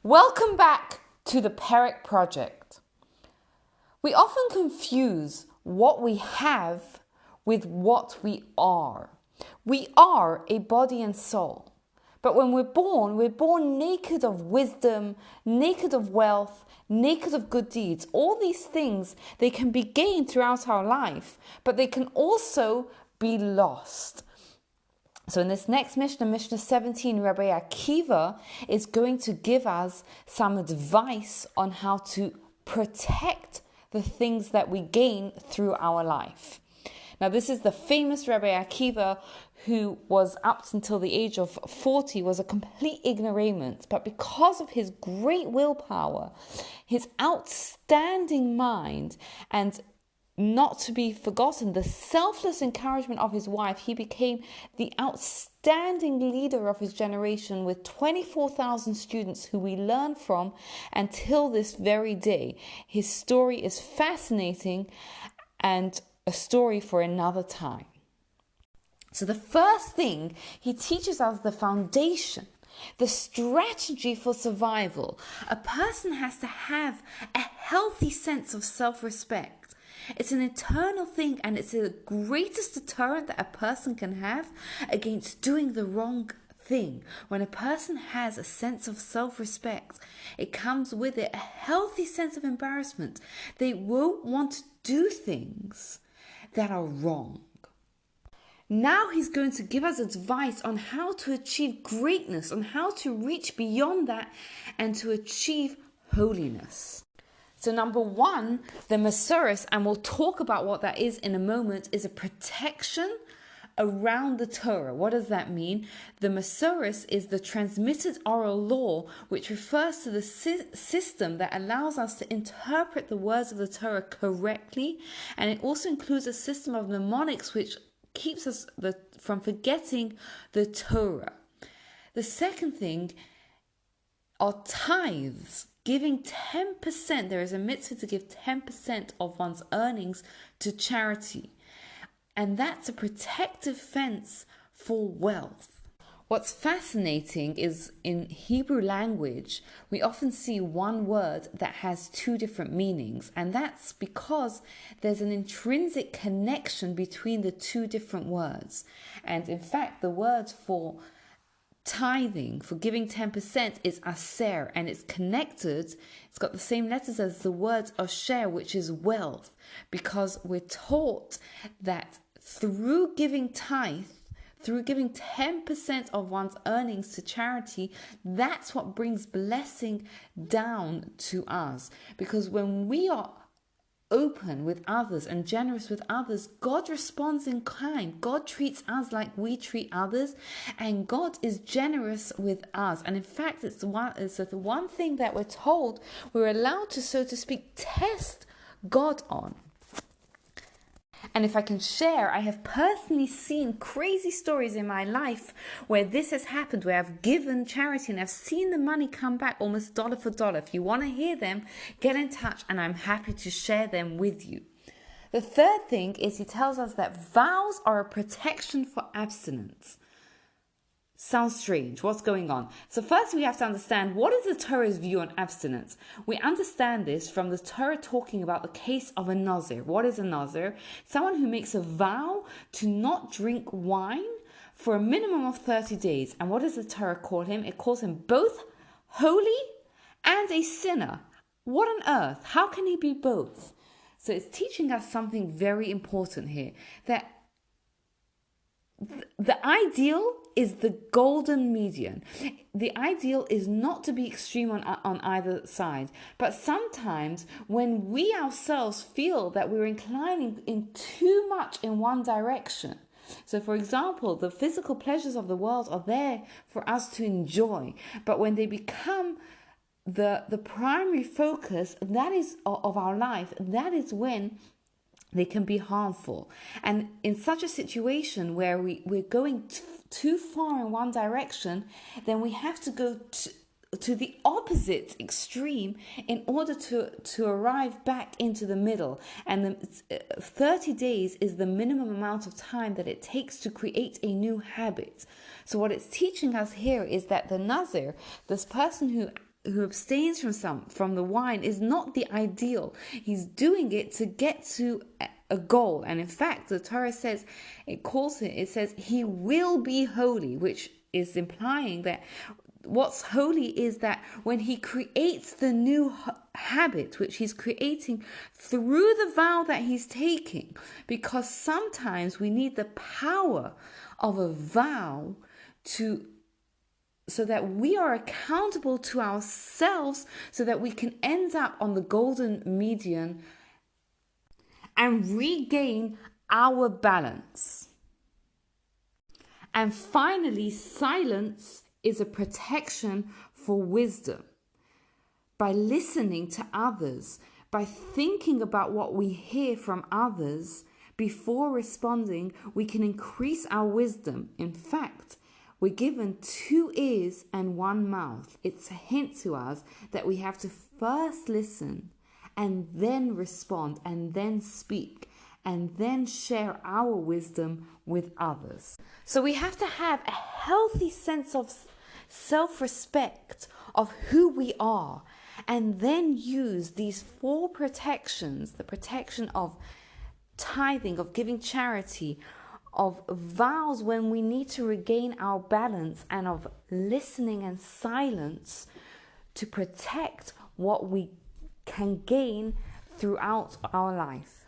Welcome back to the Perek Project. We often confuse what we have with what we are. We are a body and soul. But when we're born naked of wisdom, naked of wealth, naked of good deeds. All these things, they can be gained throughout our life, but they can also be lost. So in this next Mishnah, Mishnah 17, Rabbi Akiva is going to give us some advice on how to protect the things that we gain through our life. Now this is the famous Rabbi Akiva who was up until the age of 40 was a complete ignoramus, but because of his great willpower, his outstanding mind, and not to be forgotten, the selfless encouragement of his wife, he became the outstanding leader of his generation with 24,000 students who we learn from until this very day. His story is fascinating and a story for another time. So the first thing, he teaches us the foundation, the strategy for survival. A person has to have a healthy sense of self-respect. It's an internal thing, and it's the greatest deterrent that a person can have against doing the wrong thing. When a person has a sense of self-respect, it comes with it a healthy sense of embarrassment. They won't want to do things that are wrong. Now he's going to give us advice on how to achieve greatness, on how to reach beyond that and to achieve holiness. So number one, the Masoros, and we'll talk about what that is in a moment, is a protection around the Torah. What does that mean? The Masoros is the transmitted oral law, which refers to the system that allows us to interpret the words of the Torah correctly, and it also includes a system of mnemonics which keeps us from forgetting the Torah. The second thing are tithes. Giving 10%, there is a mitzvah to give 10% of one's earnings to charity. And that's a protective fence for wealth. What's fascinating is in Hebrew language, we often see one word that has two different meanings. And that's because there's an intrinsic connection between the two different words. And in fact, the word for tithing, for giving 10%, is aser, and it's connected, it's got the same letters as the word osher, which is wealth, because we're taught that through giving tithe, through giving 10% of one's earnings to charity, that's what brings blessing down to us. Because when we are open with others and generous with others, God responds in kind. God treats us like we treat others, and God is generous with us. And in fact, it's the one thing that we're told we're allowed to, so to speak, test God on. And if I can share, I have personally seen crazy stories in my life where this has happened, where I've given charity and I've seen the money come back almost dollar for dollar. If you want to hear them, get in touch and I'm happy to share them with you. The third thing is he tells us that vows are a protection for abstinence. Sounds strange. What's going on? So first we have to understand, what is the Torah's view on abstinence? We understand this from the Torah talking about the case of a Nazir. What is a Nazir? Someone who makes a vow to not drink wine for a minimum of 30 days. And what does the Torah call him? It calls him both holy and a sinner. What on earth? How can he be both? So it's teaching us something very important here, that the ideal is the golden median. The ideal is not to be extreme on either side. But sometimes when we ourselves feel that we're inclining in too much in one direction, so for example, the physical pleasures of the world are there for us to enjoy, but when they become the primary focus that is of our life, that is when they can be harmful. And in such a situation where we're going too far in one direction, then we have to go to the opposite extreme in order to arrive back into the middle. And 30 days is the minimum amount of time that it takes to create a new habit. So what it's teaching us here is that the Nazir, this person who who abstains from the wine is not the ideal. He's doing it to get to a goal. And in fact, the Torah says, it says he will be holy, which is implying that what's holy is that when he creates the new habit, which he's creating through the vow that he's taking, because sometimes we need the power of a vow so that we are accountable to ourselves, so that we can end up on the golden median and regain our balance. And finally, silence is a protection for wisdom. By listening to others, by thinking about what we hear from others before responding, we can increase our wisdom. In fact, we're given 2 ears and 1 mouth. It's a hint to us that we have to first listen and then respond and then speak and then share our wisdom with others. So we have to have a healthy sense of self-respect of who we are, and then use these 4 protections, the protection of tithing, of giving charity, of vows when we need to regain our balance, and of listening and silence to protect what we can gain throughout our life.